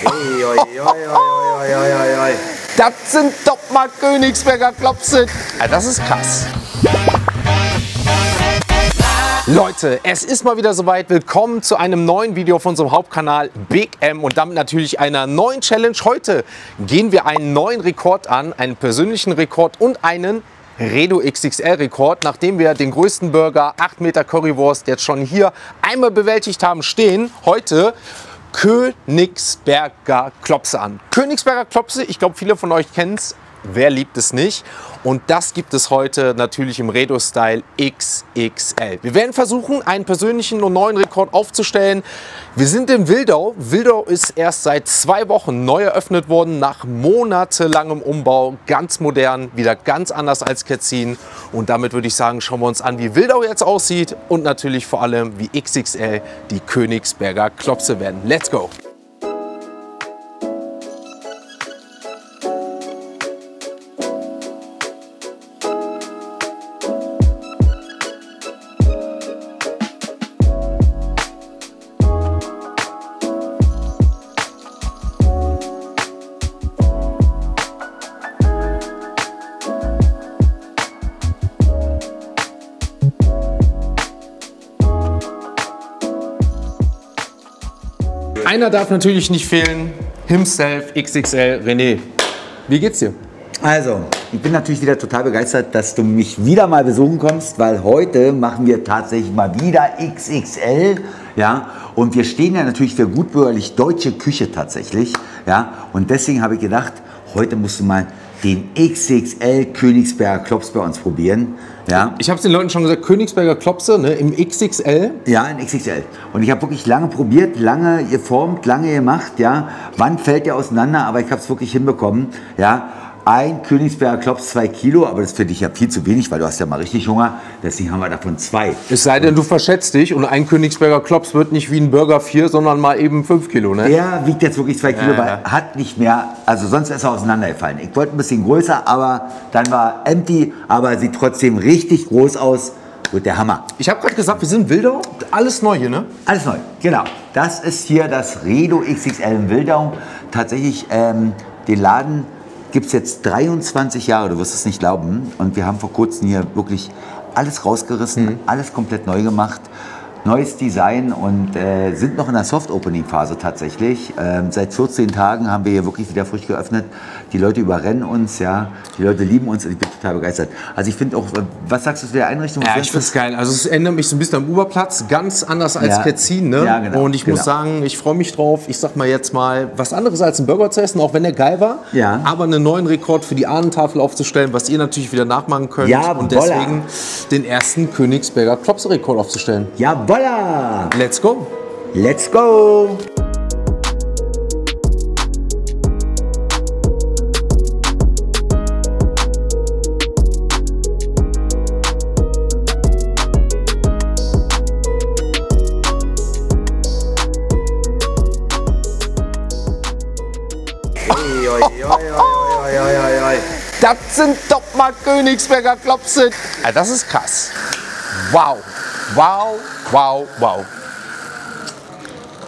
Oi, oi, oi, oi, oi, oi, oi. Das sind doch mal Königsberger Klopse. Ja, das ist krass. Leute, es ist mal wieder soweit. Willkommen zu einem neuen Video von unserem Hauptkanal Big M und damit natürlich einer neuen Challenge. Heute gehen wir einen neuen Rekord an, einen persönlichen Rekord und einen Redo XXL Rekord, nachdem wir den größten Burger, 8 Meter Currywurst, jetzt schon hier einmal bewältigt haben, stehen heute Königsberger Klopse an. Königsberger Klopse, ich glaube, viele von euch kennen es. Wer liebt es nicht? Und das gibt es heute natürlich im Redo-Style XXL. Wir werden versuchen, einen persönlichen und neuen Rekord aufzustellen. Wir sind in Wildau. Wildau ist erst seit 2 Wochen neu eröffnet worden, nach monatelangem Umbau. Ganz modern, wieder ganz anders als Ketzin. Und damit würde ich sagen, schauen wir uns an, wie Wildau jetzt aussieht und natürlich vor allem, wie XXL die Königsberger Klopse werden. Let's go! Einer darf natürlich nicht fehlen, himself, XXL, René. Wie geht's dir? Also, ich bin natürlich wieder total begeistert, dass du mich wieder mal besuchen kommst, weil heute machen wir tatsächlich mal wieder XXL. Ja, und wir stehen ja natürlich für gutbürgerlich deutsche Küche tatsächlich. Ja, und deswegen habe ich gedacht, heute musst du mal den XXL Königsberger Klopse bei uns probieren. Ja. Ich habe es den Leuten schon gesagt, Königsberger Klopse, ne, im XXL. Ja, in XXL. Und ich habe wirklich lange probiert, lange geformt, lange gemacht. Ja. Wann fällt der auseinander? Aber ich habe es wirklich hinbekommen. Ja. Ein Königsberger Klopse 2 Kilo, aber das finde ich ja viel zu wenig, weil du hast ja mal richtig Hunger. Deswegen haben wir davon 2. Es sei denn, du verschätzt dich und ein Königsberger Klopse wird nicht wie ein Burger 4, sondern mal eben 5 Kilo, ne? Der wiegt jetzt wirklich 2 Kilo, weil hat nicht mehr, also sonst ist er auseinandergefallen. Ich wollte ein bisschen größer, aber dann war empty, aber sieht trotzdem richtig groß aus. Wird der Hammer. Ich habe gerade gesagt, wir sind in Wildau, alles neu hier, ne? Alles neu, genau. Das ist hier das Redo XXL in Wildau. Tatsächlich, den Laden gibt es jetzt 23 Jahre, du wirst es nicht glauben. Und wir haben vor kurzem hier wirklich alles rausgerissen, alles komplett neu gemacht. Neues Design und sind noch in der Soft-Opening-Phase tatsächlich. Seit 14 Tagen haben wir hier wirklich wieder frisch geöffnet. Die Leute überrennen uns, ja. Die Leute lieben uns und ich bin total begeistert. Also ich finde auch, was sagst du zu der Einrichtung? Ja, ich finde es geil. Also es erinnert mich so ein bisschen am Uberplatz, ganz anders als Ketzin, ne? Ja, genau, und ich muss sagen, ich freue mich drauf. Ich sag mal jetzt mal, was anderes als einen Burger zu essen, auch wenn der geil war. Ja. Aber einen neuen Rekord für die Ahnentafel aufzustellen, was ihr natürlich wieder nachmachen könnt. Ja, und deswegen den ersten Königsberger Klopse-Rekord aufzustellen. Ja, voila! Let's go! Let's go! Oi, oi, oi, oi, oi, oi, oi. Das sind doch mal Königsberger Klopse. Ja, das ist krass. Wow, wow, wow, wow.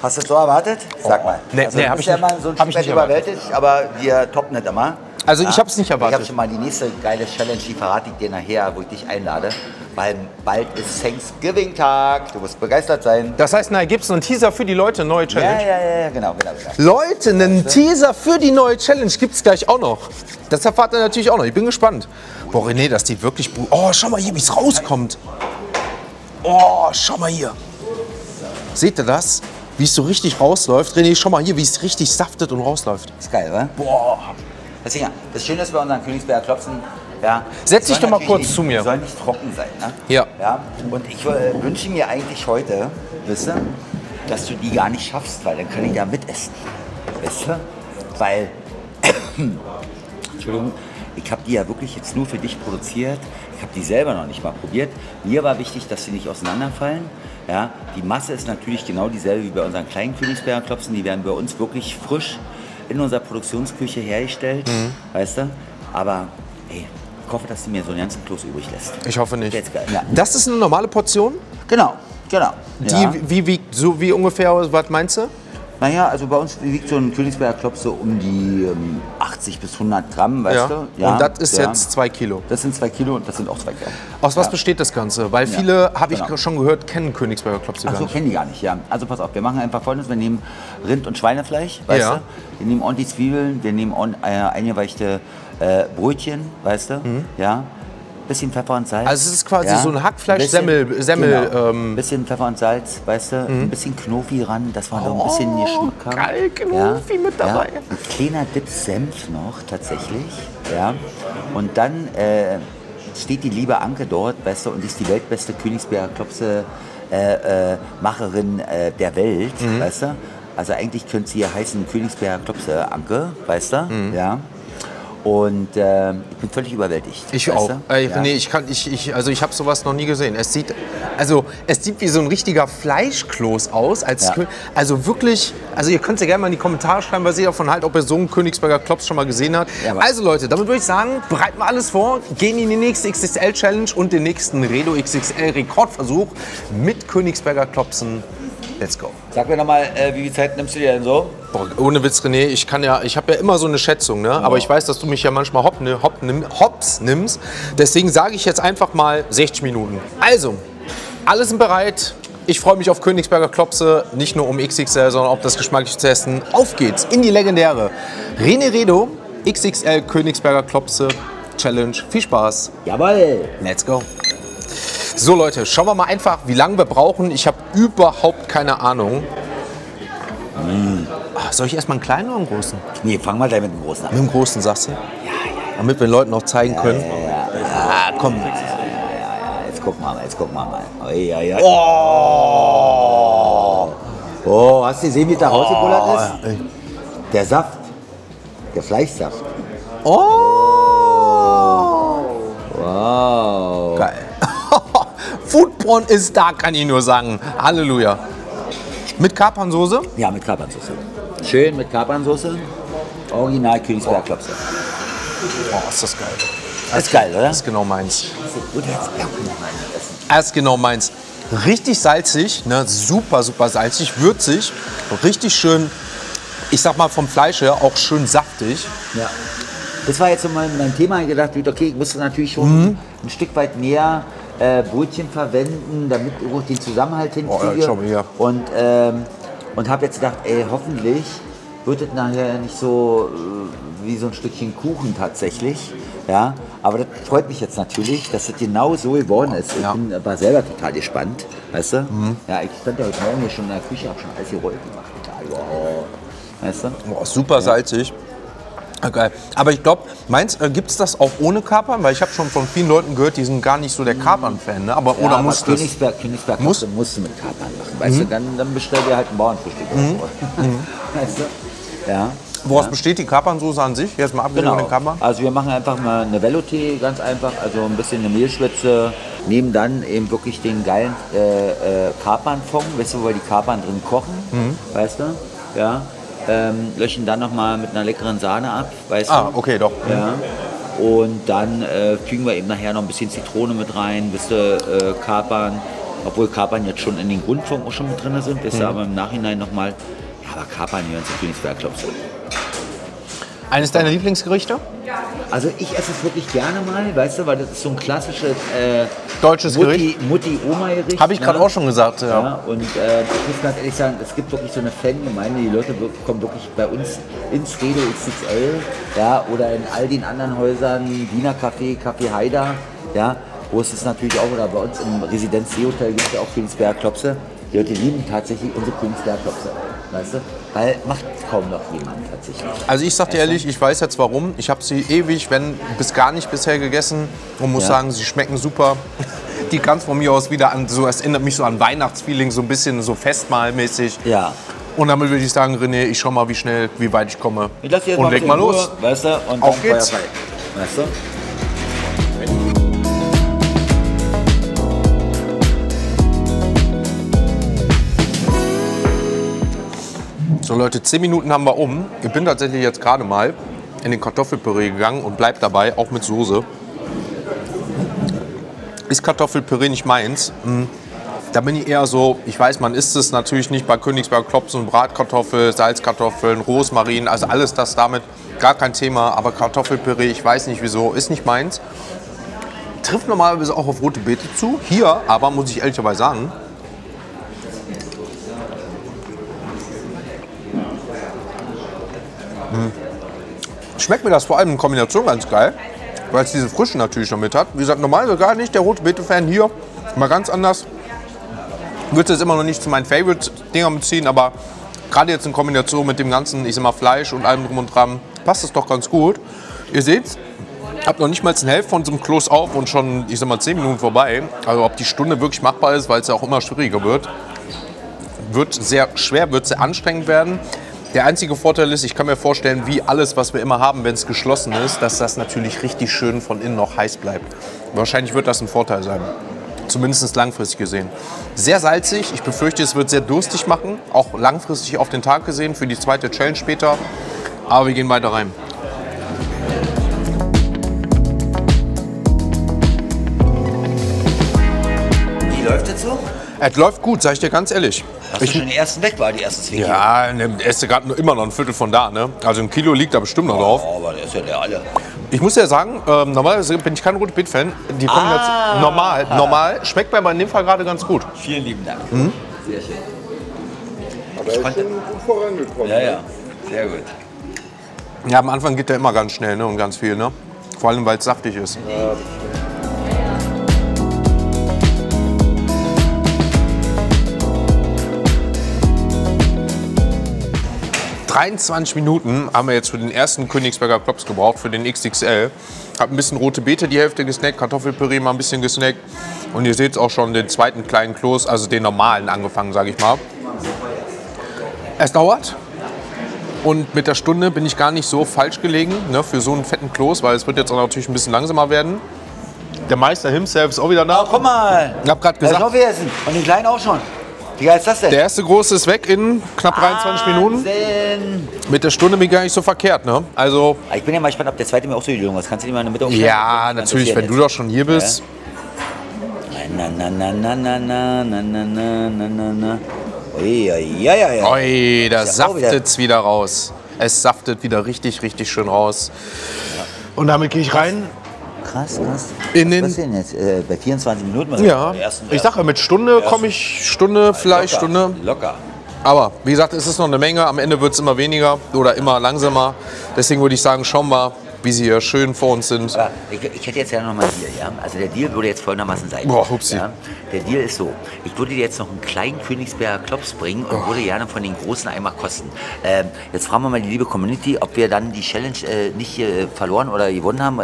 Hast du es so erwartet? Sag mal. Nee, also, nee, du hab bist ich ja nicht. mal so ein Hab ich Stück nicht überwältigt, aber wir toppen nicht immer. Also ich habe es nicht erwartet. Ich habe schon mal die nächste geile Challenge, die verrate ich dir nachher, wo ich dich einlade. Weil bald ist Thanksgiving-Tag, du wirst begeistert sein. Das heißt, na, gibt es einen Teaser für die Leute, neue Challenge? Ja, genau. Leute, einen Teaser für die neue Challenge gibt es gleich auch noch. Das erfahrt ihr natürlich auch noch. Ich bin gespannt. Boah, René, das sieht wirklich... Oh, schau mal hier, wie es rauskommt. Oh, schau mal hier. Seht ihr das? Wie es so richtig rausläuft. René, schau mal hier, wie es richtig saftet und rausläuft. Ist geil, oder? Boah. Deswegen, das Schöne ist bei unseren Königsberger Klopsen, ja, Setz dich doch mal kurz nicht, zu mir. Die sollen nicht trocken sein, ne? Ja. Und ich wünsche mir eigentlich heute, weißt du, dass du die gar nicht schaffst, weil dann kann ich ja mitessen. Weißt du? Weil, Entschuldigung, ich habe die ja wirklich jetzt nur für dich produziert. Ich habe die selber noch nicht mal probiert. Mir war wichtig, dass sie nicht auseinanderfallen. Ja, die Masse ist natürlich genau dieselbe wie bei unseren kleinen Königsberger Klopsen. Die werden bei uns wirklich frisch in unserer Produktionsküche hergestellt, weißt du? Aber ey, ich hoffe, dass du mir so einen ganzen Kloß übrig lässt. Ich hoffe nicht. Jetzt geil. Ja. Das ist eine normale Portion? Genau. Die wie ungefähr, was meinst du? Naja, also bei uns wiegt so ein Königsberger Klopse um die 80 bis 100 Gramm, weißt du? Ja. Und das ist jetzt 2 Kilo. Das sind 2 Kilo und das sind auch 2 Gramm. Aus was besteht das Ganze? Weil viele, habe ich schon gehört, kennen Königsberger Klopse gar Ach so, nicht. kennen die gar nicht, ja. Also pass auf, wir machen einfach Folgendes. Wir nehmen Rind- und Schweinefleisch, weißt du? Wir nehmen ordentlich Zwiebeln, wir nehmen eingeweichte Brötchen, weißt du? Ja. Bisschen Pfeffer und Salz. Also es ist quasi so ein Hackfleisch-Semmel. Genau. Bisschen Pfeffer und Salz, weißt du? Ein bisschen Knofi ran, dass wir noch ein bisschen Geschmack haben. Geil, Knofi mit dabei. Ja. Ein kleiner Dip Senf noch, tatsächlich. Ja. Und dann steht die liebe Anke dort, weißt du, und ist die weltbeste Königsberger Klopse Macherin der Welt, weißt du? Also eigentlich könnte sie ja heißen Königsberger Klopse Anke, weißt du? Ja. Und ich bin völlig überwältigt. Ich auch. Nee, ich habe sowas noch nie gesehen. Es sieht wie so ein richtiger Fleischkloß aus. Also wirklich, also ihr könnt ja gerne mal in die Kommentare schreiben, was ihr davon haltet, ob ihr so einen Königsberger Klops schon mal gesehen habt. Ja, also Leute, damit würde ich sagen, bereiten wir alles vor, gehen in die nächste XXL-Challenge und den nächsten Redo XXL-Rekordversuch mit Königsberger Klopsen. Let's go. Sag mir nochmal, wie viel Zeit nimmst du dir denn so? Boah, ohne Witz, René, ich habe ja immer so eine Schätzung, ne? Aber ich weiß, dass du mich ja manchmal hops nimmst. Deswegen sage ich jetzt einfach mal 60 Minuten. Also, alle sind bereit. Ich freue mich auf Königsberger Klopse, nicht nur um XXL, sondern auch das geschmacklich zu testen. Auf geht's in die legendäre René Redo XXL Königsberger Klopse Challenge. Viel Spaß. Jawohl. Let's go. So Leute, schauen wir mal einfach, wie lange wir brauchen. Ich habe überhaupt keine Ahnung. Soll ich erstmal einen kleinen oder einen großen? Nee, fang mal gleich mit dem großen an. Mit dem großen, sagst du? Ja. Damit wir den Leuten noch zeigen können. Ja, komm. Ja. Jetzt gucken wir mal. Oh, hast du gesehen, wie der rausgebullert ist? Der Saft. Der Fleischsaft. Wow. Geil. Foodporn ist da, kann ich nur sagen. Halleluja. Mit Kapernsoße? Ja, mit Kapernsoße. Schön mit Kapernsoße. Original Königsberger Klopse. Oh, ist das geil. Das ist geil, oder? Das ist genau meins. Und jetzt auch noch mal essen. Das ist genau meins. Richtig salzig, ne? Super, super salzig, würzig. Richtig schön, ich sag mal vom Fleisch her, auch schön saftig. Ja. Das war jetzt so mein Thema gedacht, okay, ich musste natürlich schon ein Stück weit mehr Brötchen verwenden, damit ich auch den Zusammenhalt hinkriege. Schau mal hier. Und habe jetzt gedacht, ey, hoffentlich wird es nachher nicht so wie so ein Stückchen Kuchen tatsächlich. Ja, aber das freut mich jetzt natürlich, dass es genau so geworden ist. Ich bin aber selber total gespannt, weißt du? Ja, ich stand ja heute Morgen hier schon in der Küche, habe schon alles gerollt gemacht. Wow. Weißt du? Boah, super salzig. Geil. Aber ich glaube, gibt es das auch ohne Kapern? Weil ich habe schon von vielen Leuten gehört, die sind gar nicht so der Kapern-Fan. Ne? Aber, oder muss das? Königsberg musst du mit Kapern machen. Weißt du, dann bestell dir halt ein Bauernfrühstück. Weißt du? Ja. Woraus besteht die Kapernsoße an sich? Jetzt mal abgesehen von den Kapern. Also wir machen einfach mal eine Velouté, ganz einfach. Also ein bisschen eine Mehlschwitze. Nehmen dann eben wirklich den geilen Kapernfond, weißt du, weil die Kapern drin kochen. Weißt du? Ja. Löschen dann noch mal mit einer leckeren Sahne ab, weißt du? Okay, doch. Ja. Und dann fügen wir eben nachher noch ein bisschen Zitrone mit rein, bis Kapern, obwohl Kapern jetzt schon in den Grundfond auch schon mit drin sind, bis aber im Nachhinein noch mal, ja, aber Kapern gehören zu Königsberger Klopse. Eines deiner Lieblingsgerichte? Also ich esse es wirklich gerne mal, weißt du, weil das ist so ein klassisches deutsches Gericht. Mutti-Oma-Gericht. Habe ich gerade auch schon gesagt, ja. Und ich muss ganz ehrlich sagen, es gibt wirklich so eine Fangemeinde, die Leute kommen wirklich bei uns ins Redo XXL, ja, oder in all den anderen Häusern, Wiener Café, Café Haider, ja, wo es ist natürlich auch, oder bei uns im Residenz-Hotel gibt es ja auch Königsberger Klopse. Die Leute lieben tatsächlich unsere Königsberger Klopse, weißt du? Weil macht kaum noch jemand tatsächlich. Also ich sag dir ehrlich, ich weiß jetzt warum. Ich habe sie ewig, bis gar nicht bisher gegessen und muss sagen, sie schmecken super. Die ganz von mir aus wieder an, so, es erinnert mich so an Weihnachtsfeeling, so ein bisschen so festmahlmäßig. Ja. Und damit würde ich sagen, René, ich schau mal, wie weit ich komme. Ich lass jetzt und leg mal los. Weißt du? Und auf geht's. Weißt du? So Leute, 10 Minuten haben wir um. Ich bin tatsächlich jetzt gerade mal in den Kartoffelpüree gegangen und bleib dabei, auch mit Soße. Ist Kartoffelpüree nicht meins? Da bin ich eher so, ich weiß, man isst es natürlich nicht bei Königsberger Klopsen, Bratkartoffel, Salzkartoffeln, Rosmarin, also alles das damit, gar kein Thema. Aber Kartoffelpüree, ich weiß nicht wieso, ist nicht meins. Trifft normalerweise auch auf rote Beete zu. Hier aber, muss ich ehrlicherweise sagen, schmeckt mir das vor allem in Kombination ganz geil, weil es diese Frische natürlich noch mit hat. Wie gesagt, normalerweise gar nicht der rote Beete-Fan, hier mal ganz anders. Würde es immer noch nicht zu meinen Favorite-Dingern mitziehen, aber gerade jetzt in Kombination mit dem ganzen, ich sag mal, Fleisch und allem drum und dran, passt es doch ganz gut. Ihr seht, habt noch nicht mal eine Hälfte von so einem Kloß auf und schon, ich sag mal, 10 Minuten vorbei. Also ob die Stunde wirklich machbar ist, weil es ja auch immer schwieriger wird. Wird sehr schwer, wird sehr anstrengend werden. Der einzige Vorteil ist, ich kann mir vorstellen, wie alles, was wir immer haben, wenn es geschlossen ist, dass das natürlich richtig schön von innen noch heiß bleibt. Wahrscheinlich wird das ein Vorteil sein. Zumindest langfristig gesehen. Sehr salzig. Ich befürchte, es wird sehr durstig machen. Auch langfristig auf den Tag gesehen für die zweite Challenge später. Aber wir gehen weiter rein. Wie läuft das so? Es läuft gut, sag ich dir ganz ehrlich. Hast du schon die ersten weg, war die ersten 2 Kilo? Ja, er ist gerade immer noch ein Viertel von da. Ne? Also 1 Kilo liegt da bestimmt noch drauf. Oh, aber der ist ja der alle. Ich muss ja sagen, normalerweise bin ich kein rote Beet-Fan. Die Kombination normal schmeckt mir aber in dem Fall gerade ganz gut. Vielen lieben Dank. Sehr schön. Aber er ist schon gut vorangekommen. Ja, ja, sehr gut. Ja, am Anfang geht der immer ganz schnell, ne? Und ganz viel. Ne? Vor allem, weil es saftig ist. Ja. 23 Minuten haben wir jetzt für den ersten Königsberger Klops gebraucht, für den XXL. Hab ein bisschen rote Beete die Hälfte gesnackt, Kartoffelpüree mal ein bisschen gesnackt. Und ihr seht auch schon den zweiten kleinen Kloß, also den normalen angefangen, sage ich mal. Es dauert. Und mit der Stunde bin ich gar nicht so falsch gelegen, ne, für so einen fetten Kloß, weil es wird jetzt auch natürlich ein bisschen langsamer werden. Der Meister himself ist auch wieder da. Oh, guck mal. Ich hab gerade Da ist gesagt, noch wer essen. Und den kleinen auch schon. Wie geil ist das denn? der erste große ist weg in knapp 23 Minuten. Wahnsinn. Mit der Stunde bin ich gar nicht so verkehrt, ne? Also, Ich bin ja mal gespannt, ob der zweite mir auch so die Lösung ist. Kannst du die mal in der Mitte umstellen? ja, natürlich, wenn du doch schon hier bist. Na, na, na, na, na, na, na, na, na, na, na, na. Ui, ja, ja, ja. Oi, da Ist ja auch saftet's wieder raus. Es saftet wieder richtig, richtig schön raus. Und damit gehe ich rein. Krass, krass. In den- Was denn jetzt? Bei 24 Minuten? Ja, ich sage, mit Stunde komme ich, Stunde, vielleicht locker, Stunde. Locker. Aber wie gesagt, es ist noch eine Menge. Am Ende wird es immer weniger oder immer langsamer. Deswegen würde ich sagen, schauen wir, wie sie hier schön vor uns sind. Aber ich hätte jetzt ja noch mal einen Deal, ja? Also der Deal würde jetzt folgendermaßen sein. Boah, hupsi. Ja? Der Deal ist so, ich würde dir jetzt noch einen kleinen Königsberger Klops bringen und würde gerne von den großen einmal kosten. Jetzt fragen wir mal die liebe Community, ob wir dann die Challenge nicht verloren oder gewonnen haben.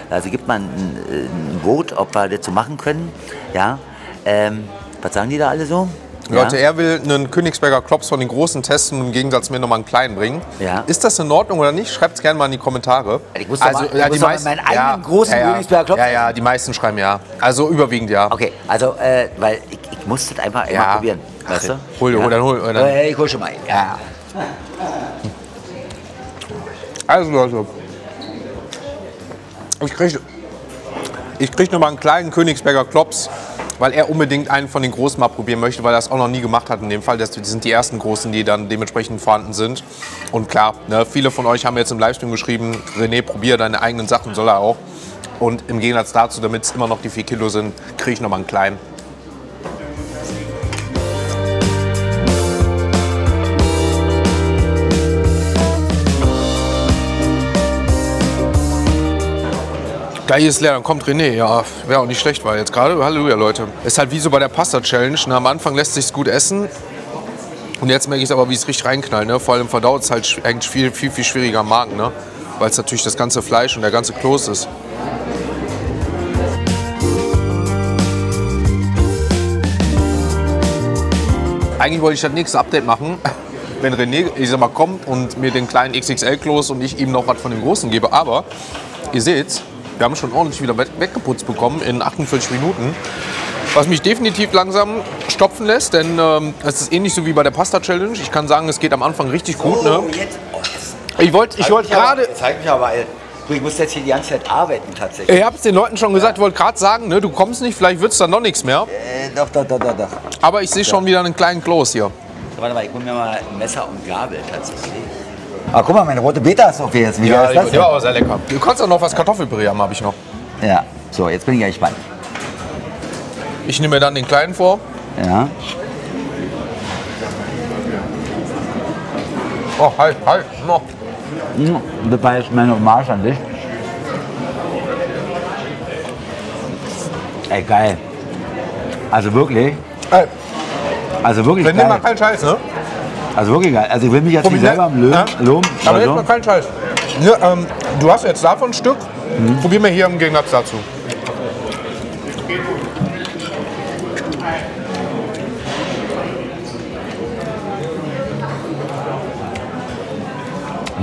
Also gibt man ein Vote, ob wir das so machen können. Ja? Was sagen die da alle so? Leute, er will einen Königsberger Klops von den großen testen und im Gegensatz mir nochmal einen kleinen bringen. Ja. Ist das in Ordnung oder nicht? Schreibt es gerne mal in die Kommentare. Ich muss doch mal- ich muss doch mal meinen eigenen großen Königsberger Klops Ja, ja, essen. die meisten schreiben ja. Also überwiegend ja. Okay, also, weil ich muss das einfach Ja. einmal probieren. Weißt du? Hol dann. Ich hol schon mal. Ja. Also Leute, ich krieg nochmal einen kleinen Königsberger Klops, weil er unbedingt einen von den Großen mal probieren möchte, weil er das auch noch nie gemacht hat in dem Fall. Das sind die ersten Großen, die dann dementsprechend vorhanden sind. Und klar, ne, viele von euch haben jetzt im Livestream geschrieben, René, probier deine eigenen Sachen, soll er auch. Und im Gegensatz dazu, damit es immer noch die 4 Kilo sind, kriege ich nochmal einen kleinen. Gleich ist leer, dann kommt René. Ja, wäre auch nicht schlecht, war jetzt gerade. Halleluja, Leute. Ist halt wie so bei der Pasta-Challenge. Am Anfang lässt sich's gut essen. Und jetzt merke ich aber, wie es richtig reinknallt. Ne? Vor allem verdaut es halt eigentlich viel schwieriger am Magen. Ne? Weil es natürlich das ganze Fleisch und der ganze Kloß ist. Eigentlich wollte ich das nächste Update machen, wenn René, ich sag mal, kommt und mir den kleinen XXL-Kloß und ich ihm noch was von dem großen gebe. Aber ihr seht's, wir haben schon ordentlich wieder weggeputzt bekommen in 48 Minuten. Was mich definitiv langsam stopfen lässt, denn es ist ähnlich so wie bei der Pasta-Challenge. Ich kann sagen, es geht am Anfang richtig gut. Ne? Jetzt. Ich wollte gerade... Zeig mich aber, ich muss jetzt hier die ganze Zeit arbeiten tatsächlich. Ich habe es den Leuten schon gesagt, ich wollte gerade sagen, ne, du kommst nicht, vielleicht wird es dann noch nichts mehr. Doch. Aber ich sehe schon wieder einen kleinen Kloß hier. Warte mal, ich hol mir mal Messer und Gabel tatsächlich. Ah, guck mal, meine rote Beta ist auf jetzt. Wie geil ist das die denn? war auch sehr lecker. Du kannst auch noch was Kartoffelpüree haben, habe ich noch. Ja, so, jetzt bin ich ja gespannt. Ich nehme mir dann den kleinen vor. Ja. Oh, halt, noch. Das war jetzt meine Hommage an dich. Ey, geil. Also wirklich. Ey, Also wirklich wir nehmen mal geil. keinen Scheiß, ne? Also wirklich geil. Also ich will mich jetzt nicht selber Ja. loben. Aber Also, jetzt mal keinen Scheiß. Ne, du hast jetzt davon ein Stück. Probier mir hier im Gegensatz dazu.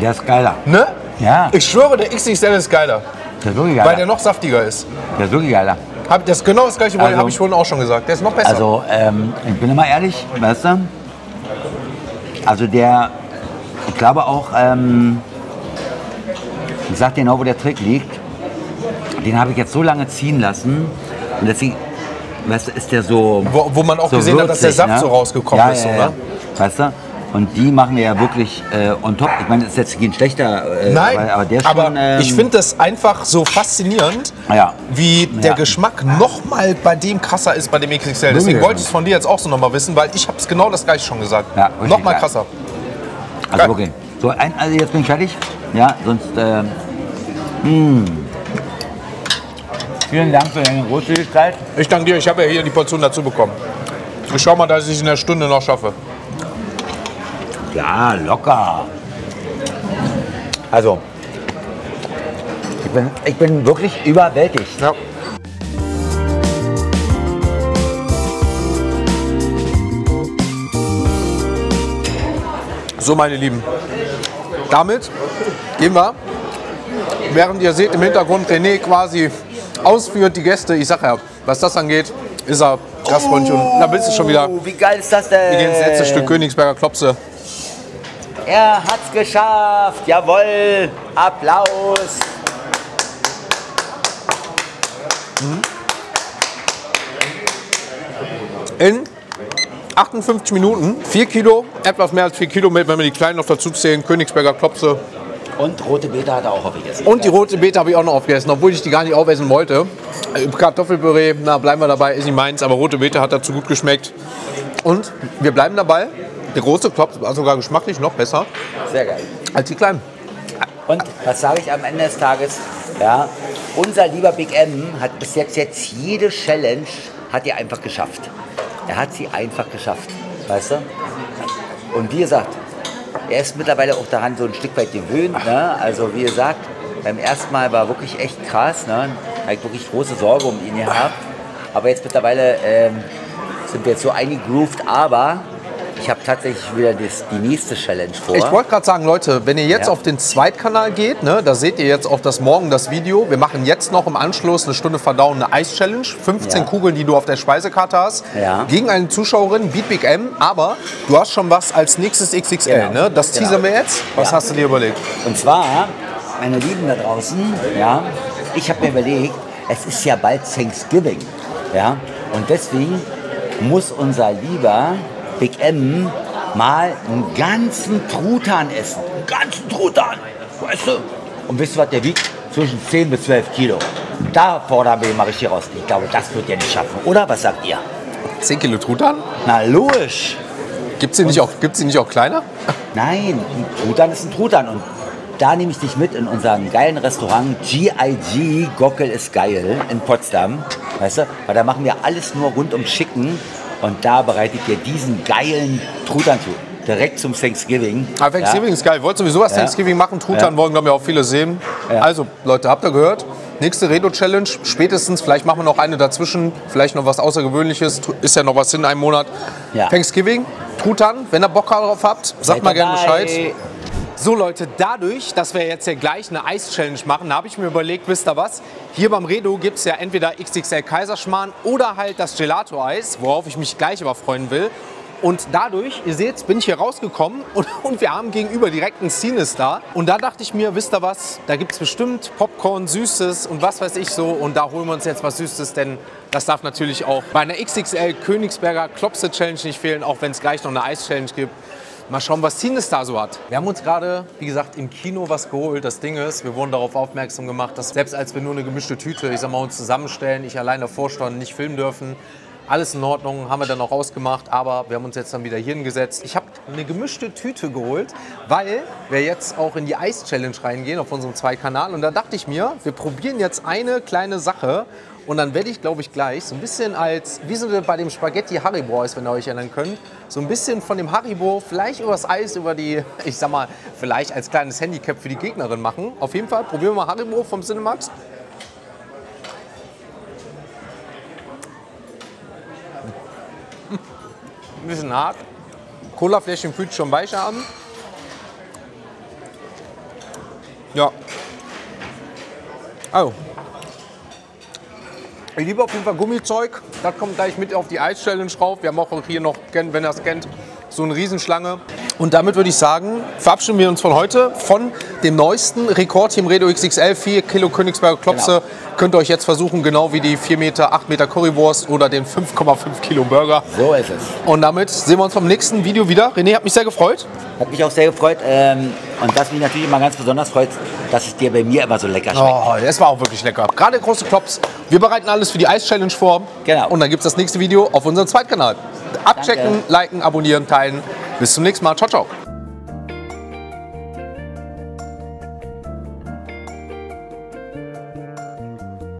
der ist geiler. Ne? Ja, Ich schwöre, der XXL ist geiler, der ist wirklich weil geiler. der noch saftiger ist. Der ist wirklich geiler. Das ist genau das gleiche, Also- habe ich vorhin auch schon gesagt. Der ist noch besser. Also, ich bin immer ehrlich, weißt du? Also der, ich glaube auch, ich sag dir genau, wo der Trick liegt. Den habe ich jetzt so lange ziehen lassen. Und deswegen, weißt du, ist der so. Wo man auch so gesehen hat, dass der würzig, Saft so rausgekommen ist. Ja. Oder? Weißt du? Und die machen wir ja wirklich on top. Ich meine, das ist jetzt kein schlechter, Nein, aber der ist schon. ich finde das einfach so faszinierend, Ja. wie der Ja. Geschmack noch mal bei dem krasser ist, bei dem XXL. Deswegen Wirklich? wollte ich es von dir jetzt auch so noch mal wissen, weil ich habe es genau das gleiche schon gesagt. Ja, richtig noch mal geil. krasser. Also geil. wirklich. So, also jetzt bin ich fertig. Ja, sonst. Vielen Dank für deine Großzügigkeit. Ich danke dir, ich habe ja hier die Portion dazu bekommen. Ich schau mal, dass ich es in der Stunde noch schaffe. Ja, locker. Also, ich bin wirklich überwältigt. Ja. So, meine Lieben, damit gehen wir, während ihr seht im Hintergrund René quasi ausführt die Gäste. Ich sag ja, was das angeht, ist er gastfreundlich und da bist du schon wieder. Wie geil ist das denn? Wir gehen ins letzte Stück Königsberger Klopse. Er hat's geschafft. Jawohl. Applaus. In 58 Minuten, 4 Kilo, etwas mehr als 4 Kilo, wenn wir die kleinen noch dazu zählen, Königsberger Klopse. Und rote Beta hat er auch aufgegessen. Und die rote Beete habe ich auch noch aufgegessen, obwohl ich die gar nicht aufessen wollte. Kartoffelpüree, na bleiben wir dabei, ist nicht meins, aber rote Beete hat dazu gut geschmeckt. Und wir bleiben dabei, der große Klopse war sogar geschmacklich noch besser Sehr geil. als die kleinen. Und was sage ich am Ende des Tages? Ja, unser lieber Big M hat bis jetzt jede Challenge hat er einfach geschafft. Er hat sie einfach geschafft, weißt du? Und wie gesagt, er ist mittlerweile auch daran so ein Stück weit gewöhnt. Ne? Also wie gesagt, beim ersten Mal war wirklich echt krass. Ne? Da habe ich wirklich große Sorge um ihn gehabt. Aber jetzt mittlerweile sind wir jetzt so eingegroovt. Aber ich habe tatsächlich wieder die nächste Challenge vor. Ich wollte gerade sagen, Leute, wenn ihr jetzt Ja. auf den Zweitkanal geht, ne, da seht ihr jetzt auch morgen das Video. Wir machen jetzt noch im Anschluss eine Stunde Verdauen, eine Eis-Challenge. 15 Ja. Kugeln, die du auf der Speisekarte hast. Ja. Gegen eine Zuschauerin, Beat Big M. Aber du hast schon was als nächstes XXL. Genau. Ne? Das Genau. teasern wir jetzt. Was Ja. hast du dir überlegt? Und zwar, meine Lieben da draußen, ja, ich habe mir überlegt, es ist ja bald Thanksgiving. Ja, und deswegen muss unser lieber Big M mal einen ganzen Truthahn essen. Einen ganzen Truthahn, weißt du? Und wisst ihr, was der wiegt? Zwischen 10 bis 12 Kilo. Da fordern wir ihn mal richtig raus. Ich glaube, das wird er nicht schaffen, oder? Was sagt ihr? 10 Kilo Truthahn? Na, logisch. Gibt's die nicht auch kleiner? Nein, ein Truthahn ist ein Truthahn. Und da nehme ich dich mit in unserem geilen Restaurant GIG, Gockel ist geil, in Potsdam. Weißt du? Weil da machen wir alles nur rundum Chicken. Und da bereitet ihr diesen geilen Truthahn zu. Direkt zum Thanksgiving. Aber Thanksgiving ist geil. Wollt sowieso was Ja. Thanksgiving machen? Truthahn Ja. wollen, glaube ich, auch viele sehen. Ja. Also, Leute, habt ihr gehört? Nächste Redo-Challenge, spätestens, vielleicht machen wir noch eine dazwischen, vielleicht noch was Außergewöhnliches, ist ja noch was in einem Monat. Ja. Thanksgiving, Truthahn, wenn ihr Bock darauf habt, sagt Seid mal gerne dabei. Bescheid. So Leute, dadurch, dass wir jetzt ja gleich eine Eis-Challenge machen, habe ich mir überlegt, wisst ihr was? Hier beim Redo gibt es ja entweder XXL Kaiserschmarrn oder halt das Gelato-Eis, worauf ich mich gleich aber freuen will. Und dadurch, ihr seht, bin ich hier rausgekommen und wir haben gegenüber direkt einen Cinestar. Und da dachte ich mir, wisst ihr was, da gibt es bestimmt Popcorn, Süßes und was weiß ich so. Und da holen wir uns jetzt was Süßes, denn das darf natürlich auch bei einer XXL Königsberger Klopse Challenge nicht fehlen, auch wenn es gleich noch eine Eis Challenge gibt. Mal schauen, was Cinestar so hat. Wir haben uns gerade, wie gesagt, im Kino was geholt. Das Ding ist, wir wurden darauf aufmerksam gemacht, dass selbst als wir nur eine gemischte Tüte, ich sag mal, uns zusammenstellen, ich allein davor stand, nicht filmen dürfen. Alles in Ordnung, haben wir dann auch ausgemacht, aber wir haben uns jetzt dann wieder hier hingesetzt. Ich habe eine gemischte Tüte geholt, weil wir jetzt auch in die Eis-Challenge reingehen auf unserem Kanal. Und da dachte ich mir, wir probieren jetzt eine kleine Sache und dann werde ich, glaube ich, gleich so ein bisschen als, wie so bei dem Spaghetti Haribo Eis, wenn ihr euch erinnern könnt, so ein bisschen von dem Haribo vielleicht übers Eis, über die, ich sag mal, vielleicht als kleines Handicap für die Gegnerin machen. Auf jeden Fall probieren wir mal Haribo vom Cinemax. Ein bisschen hart. Colafläschchen fühlt sich schon weicher an. Ja. Also. Ich liebe auf jeden Fall Gummizeug. Das kommt gleich mit auf die Eis-Challenge rauf. Wir haben auch hier noch, wenn ihr das kennt, so eine Riesenschlange. Und damit würde ich sagen, verabschieden wir uns von heute von dem neuesten Rekord hier im Redo XXL. 4 Kilo Königsberger Klopse. Genau. Könnt ihr euch jetzt versuchen, genau wie die 4 Meter, 8 Meter Currywurst oder den 5,5 Kilo Burger. So ist es. Und damit sehen wir uns beim nächsten Video wieder. René, hat mich sehr gefreut. Hat mich auch sehr gefreut. Und das mich natürlich immer ganz besonders freut, dass es dir bei mir immer so lecker schmeckt. Oh, das war auch wirklich lecker. Gerade große Klops. Wir bereiten alles für die Eis-Challenge vor. Genau. Und dann gibt es das nächste Video auf unserem Zweitkanal. Abchecken, liken, abonnieren, teilen. Bis zum nächsten Mal. Ciao, ciao.